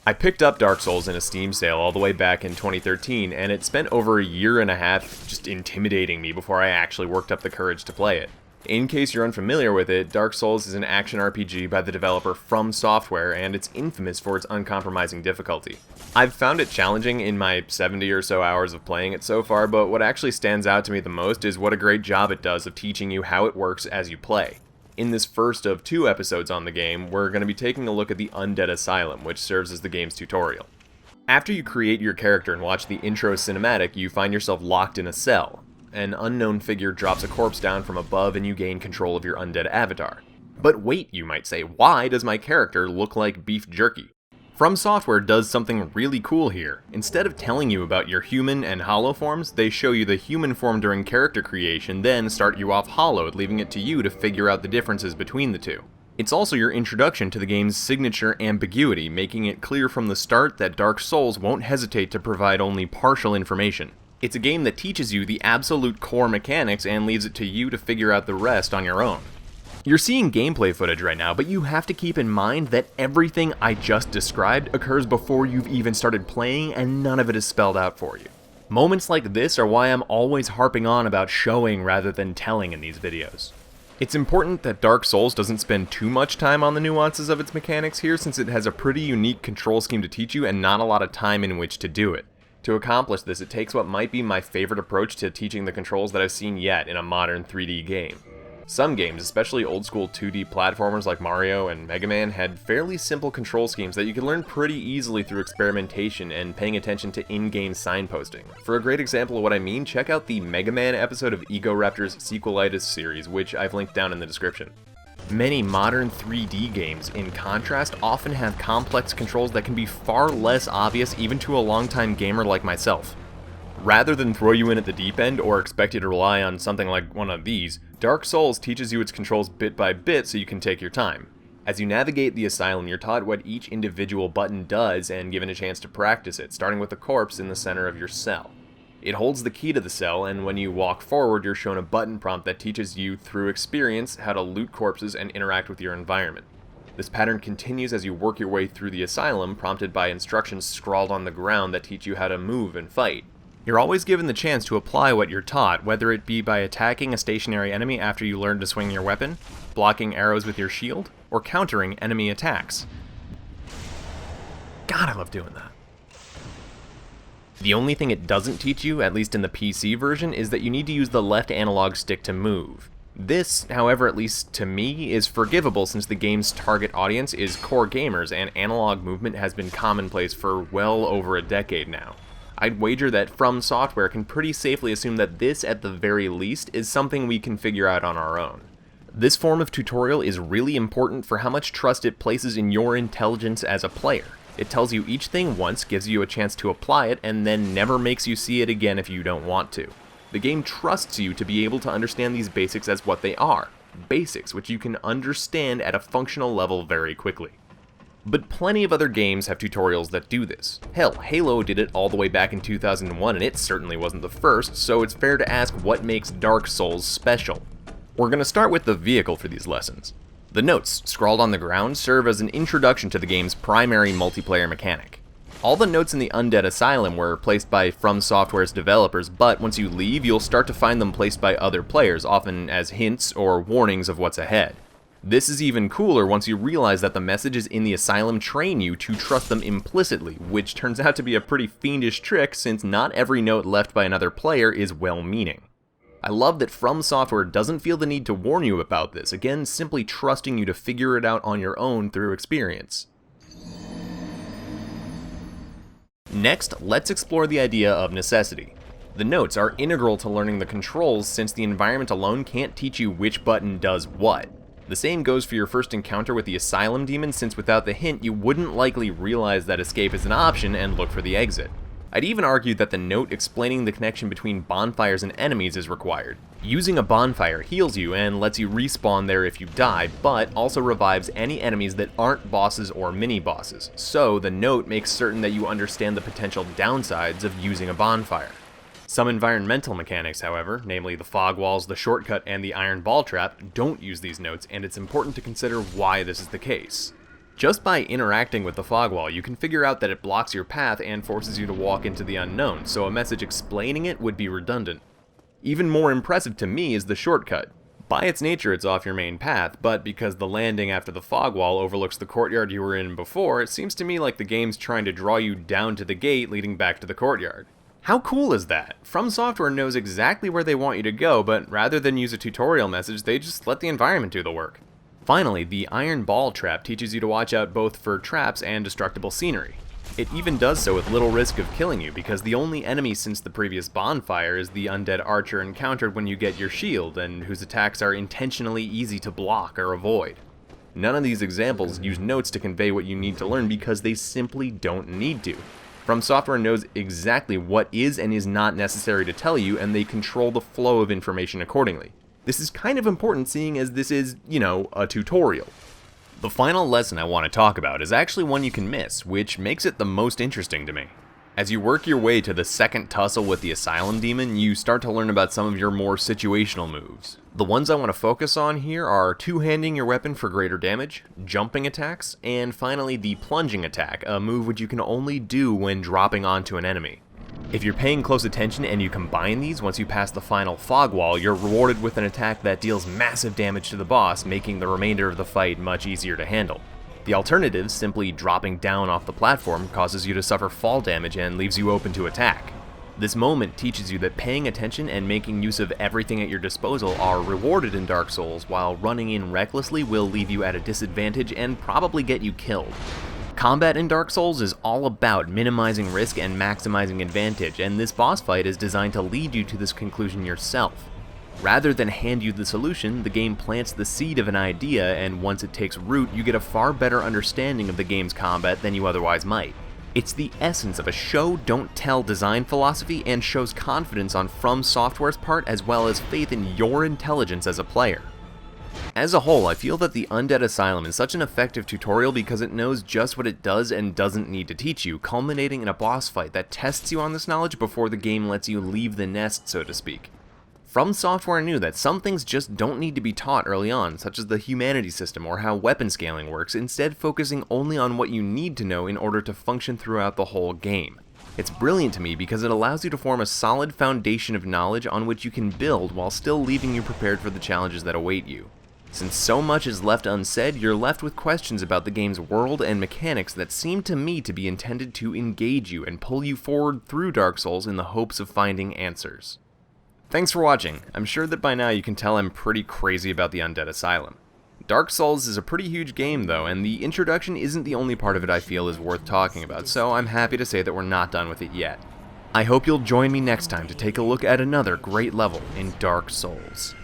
I picked up Dark Souls in a Steam sale all the way back in 2013, and it spent over a year and a half just intimidating me before I actually worked up the courage to play it. In case you're unfamiliar with it, Dark Souls is an action RPG by the developer From Software, and it's infamous for its uncompromising difficulty. I've found it challenging in my 70 or so hours of playing it so far, but what actually stands out to me the most is what a great job it does of teaching you how it works as you play. In this first of 2 episodes on the game, we're going to be taking a look at the Undead Asylum, which serves as the game's tutorial. After you create your character and watch the intro cinematic, you find yourself locked in a cell. An unknown figure drops a corpse down from above and you gain control of your undead avatar. But wait, you might say, why does my character look like beef jerky? From Software does something really cool here. Instead of telling you about your human and hollow forms, they show you the human form during character creation, then start you off hollowed, leaving it to you to figure out the differences between the two. It's also your introduction to the game's signature ambiguity, making it clear from the start that Dark Souls won't hesitate to provide only partial information. It's a game that teaches you the absolute core mechanics and leaves it to you to figure out the rest on your own. You're seeing gameplay footage right now, but you have to keep in mind that everything I just described occurs before you've even started playing, and none of it is spelled out for you. Moments like this are why I'm always harping on about showing rather than telling in these videos. It's important that Dark Souls doesn't spend too much time on the nuances of its mechanics here, since it has a pretty unique control scheme to teach you and not a lot of time in which to do it. To accomplish this, it takes what might be my favorite approach to teaching the controls that I've seen yet in a modern 3D game. Some games, especially old-school 2D platformers like Mario and Mega Man, had fairly simple control schemes that you could learn pretty easily through experimentation and paying attention to in-game signposting. For a great example of what I mean, check out the Mega Man episode of Egoraptor's Sequelitis series, which I've linked down in the description. Many modern 3D games, in contrast, often have complex controls that can be far less obvious even to a longtime gamer like myself. Rather than throw you in at the deep end or expect you to rely on something like one of these, Dark Souls teaches you its controls bit by bit so you can take your time. As you navigate the asylum, you're taught what each individual button does and given a chance to practice it, starting with the corpse in the center of your cell. It holds the key to the cell, and when you walk forward, you're shown a button prompt that teaches you, through experience, how to loot corpses and interact with your environment. This pattern continues as you work your way through the asylum, prompted by instructions scrawled on the ground that teach you how to move and fight. You're always given the chance to apply what you're taught, whether it be by attacking a stationary enemy after you learn to swing your weapon, blocking arrows with your shield, or countering enemy attacks. God, I love doing that. The only thing it doesn't teach you, at least in the PC version, is that you need to use the left analog stick to move. This, however, at least to me, is forgivable since the game's target audience is core gamers and analog movement has been commonplace for well over a decade now. I'd wager that From Software can pretty safely assume that this, at the very least, is something we can figure out on our own. This form of tutorial is really important for how much trust it places in your intelligence as a player. It tells you each thing once, gives you a chance to apply it, and then never makes you see it again if you don't want to. The game trusts you to be able to understand these basics as what they are. Basics, which you can understand at a functional level very quickly. But plenty of other games have tutorials that do this. Hell, Halo did it all the way back in 2001, and it certainly wasn't the first, so it's fair to ask what makes Dark Souls special. We're going to start with the vehicle for these lessons. The notes, scrawled on the ground, serve as an introduction to the game's primary multiplayer mechanic. All the notes in the Undead Asylum were placed by From Software's developers, but once you leave, you'll start to find them placed by other players, often as hints or warnings of what's ahead. This is even cooler once you realize that the messages in the asylum train you to trust them implicitly, which turns out to be a pretty fiendish trick since not every note left by another player is well-meaning. I love that From Software doesn't feel the need to warn you about this, again simply trusting you to figure it out on your own through experience. Next, let's explore the idea of necessity. The notes are integral to learning the controls since the environment alone can't teach you which button does what. The same goes for your first encounter with the Asylum Demon, since without the hint you wouldn't likely realize that escape is an option and look for the exit. I'd even argue that the note explaining the connection between bonfires and enemies is required. Using a bonfire heals you and lets you respawn there if you die, but also revives any enemies that aren't bosses or mini-bosses, so the note makes certain that you understand the potential downsides of using a bonfire. Some environmental mechanics, however, namely the fog walls, the shortcut, and the iron ball trap, don't use these notes, and it's important to consider why this is the case. Just by interacting with the fog wall, you can figure out that it blocks your path and forces you to walk into the unknown, so a message explaining it would be redundant. Even more impressive to me is the shortcut. By its nature, it's off your main path, but because the landing after the fog wall overlooks the courtyard you were in before, it seems to me like the game's trying to draw you down to the gate leading back to the courtyard. How cool is that? From Software knows exactly where they want you to go, but rather than use a tutorial message, they just let the environment do the work. Finally, the iron ball trap teaches you to watch out both for traps and destructible scenery. It even does so with little risk of killing you, because the only enemy since the previous bonfire is the undead archer encountered when you get your shield, and whose attacks are intentionally easy to block or avoid. None of these examples use notes to convey what you need to learn because they simply don't need to. From Software knows exactly what is and is not necessary to tell you, and they control the flow of information accordingly. This is kind of important seeing as this is, a tutorial. The final lesson I want to talk about is actually one you can miss, which makes it the most interesting to me. As you work your way to the second tussle with the Asylum Demon, you start to learn about some of your more situational moves. The ones I want to focus on here are two-handing your weapon for greater damage, jumping attacks, and finally the plunging attack, a move which you can only do when dropping onto an enemy. If you're paying close attention and you combine these once you pass the final fog wall, you're rewarded with an attack that deals massive damage to the boss, making the remainder of the fight much easier to handle. The alternative, simply dropping down off the platform, causes you to suffer fall damage and leaves you open to attack. This moment teaches you that paying attention and making use of everything at your disposal are rewarded in Dark Souls, while running in recklessly will leave you at a disadvantage and probably get you killed. Combat in Dark Souls is all about minimizing risk and maximizing advantage, and this boss fight is designed to lead you to this conclusion yourself. Rather than hand you the solution, the game plants the seed of an idea, and once it takes root, you get a far better understanding of the game's combat than you otherwise might. It's the essence of a show-don't-tell design philosophy and shows confidence on From Software's part as well as faith in your intelligence as a player. As a whole, I feel that the Undead Asylum is such an effective tutorial because it knows just what it does and doesn't need to teach you, culminating in a boss fight that tests you on this knowledge before the game lets you leave the nest, so to speak. From Software knew that some things just don't need to be taught early on, such as the humanity system or how weapon scaling works, instead focusing only on what you need to know in order to function throughout the whole game. It's brilliant to me because it allows you to form a solid foundation of knowledge on which you can build while still leaving you prepared for the challenges that await you. Since so much is left unsaid, you're left with questions about the game's world and mechanics that seem to me to be intended to engage you and pull you forward through Dark Souls in the hopes of finding answers. Thanks for watching. I'm sure that by now you can tell I'm pretty crazy about the Undead Asylum. Dark Souls is a pretty huge game though, and the introduction isn't the only part of it I feel is worth talking about, so I'm happy to say that we're not done with it yet. I hope you'll join me next time to take a look at another great level in Dark Souls.